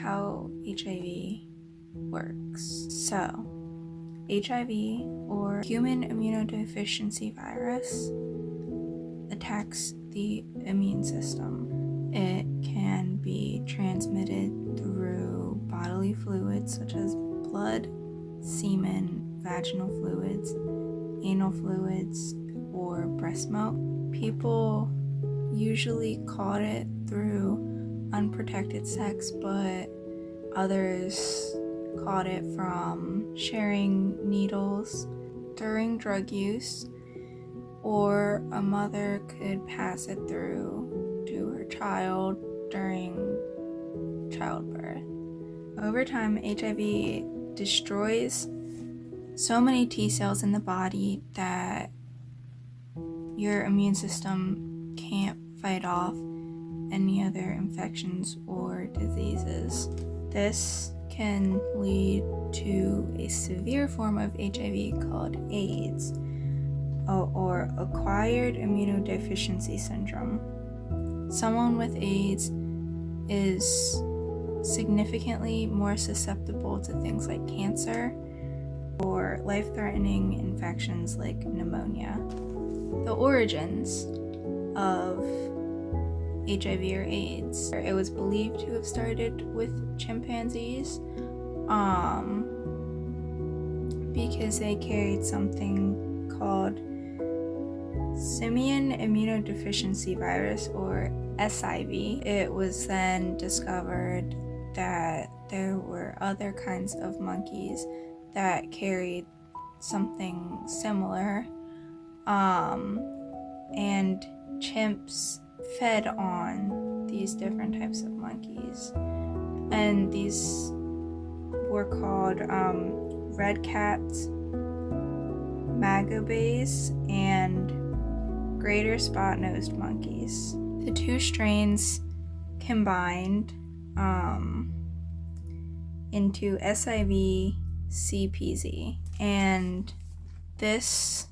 how HIV works. So, HIV, or human immunodeficiency virus, attacks the immune system. It can be transmitted through bodily fluids such as blood, semen, vaginal fluids, anal fluids, or breast milk. People usually caught it through unprotected sex, but others caught it from sharing needles during drug use, or a mother could pass it through to her child during childbirth. Over time, HIV destroys so many T cells in the body that your immune system can't fight off any other infections or diseases. This can lead to a severe form of HIV called AIDS, or acquired immunodeficiency syndrome. Someone with AIDS is significantly more susceptible to things like cancer or life-threatening infections like pneumonia. The origins of HIV or AIDS. It was believed to have started with chimpanzees because they carried something called simian immunodeficiency virus, or SIV. It was then discovered that there were other kinds of monkeys that carried something similar, and chimps fed on these different types of monkeys, and these were called red cats, magobes, and greater spot-nosed monkeys. The two strains combined into SIV-CPZ, and this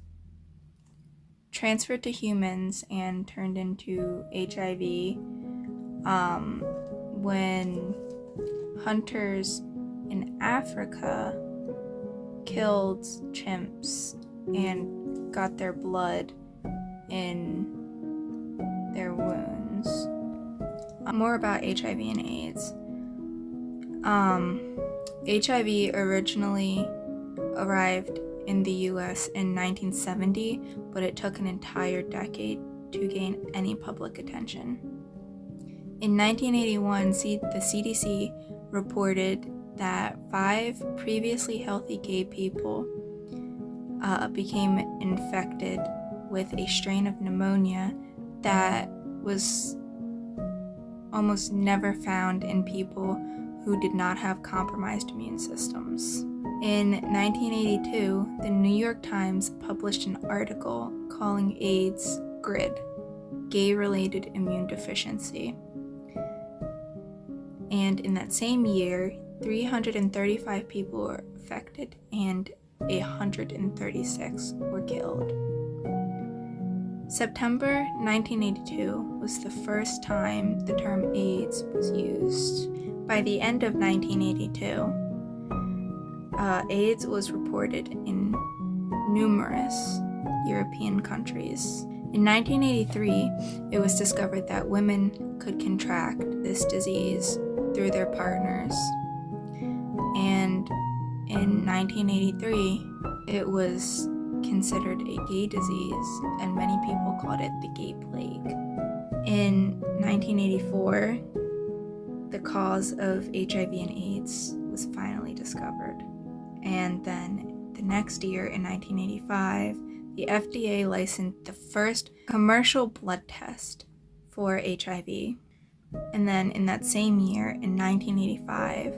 transferred to humans and turned into HIV when hunters in Africa killed chimps and got their blood in their wounds. More about HIV and AIDS. HIV originally arrived in the US in 1970, but it took an entire decade to gain any public attention. In 1981, the CDC reported that 5 previously healthy gay people became infected with a strain of pneumonia that was almost never found in people who did not have compromised immune systems. In 1982, the New York Times published an article calling AIDS GRID, Gay-Related Immune Deficiency. And in that same year, 335 people were affected and 136 were killed. September 1982 was the first time the term AIDS was used. By the end of 1982, AIDS was reported in numerous European countries. In 1983, it was discovered that women could contract this disease through their partners. And in 1983, it was considered a gay disease, and many people called it the gay plague. In 1984, the cause of HIV and AIDS was finally discovered. And then the next year, in 1985, the FDA licensed the first commercial blood test for HIV. And then in that same year, in 1985,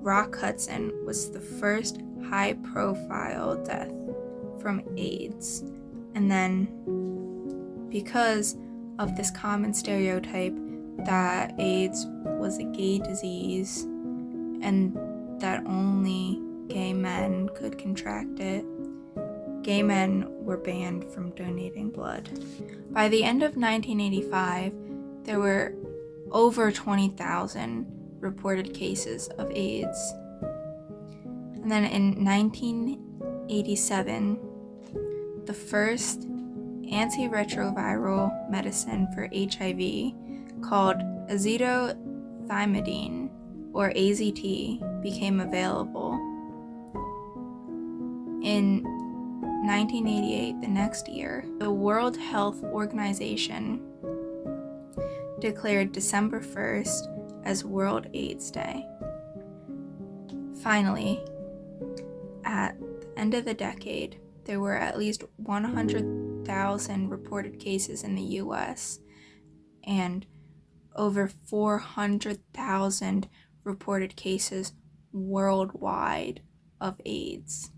Rock Hudson was the first high-profile death from AIDS. And then, because of this common stereotype that AIDS was a gay disease and that only gay men could contract it, gay men were banned from donating blood. By the end of 1985, there were over 20,000 reported cases of AIDS. And then in 1987, the first antiretroviral medicine for HIV called azithromycin, or AZT, became available. In 1988, the next year, the World Health Organization declared December 1st as World AIDS Day. Finally, at the end of the decade, there were at least 100,000 reported cases in the US and over 400,000 reported cases worldwide of AIDS.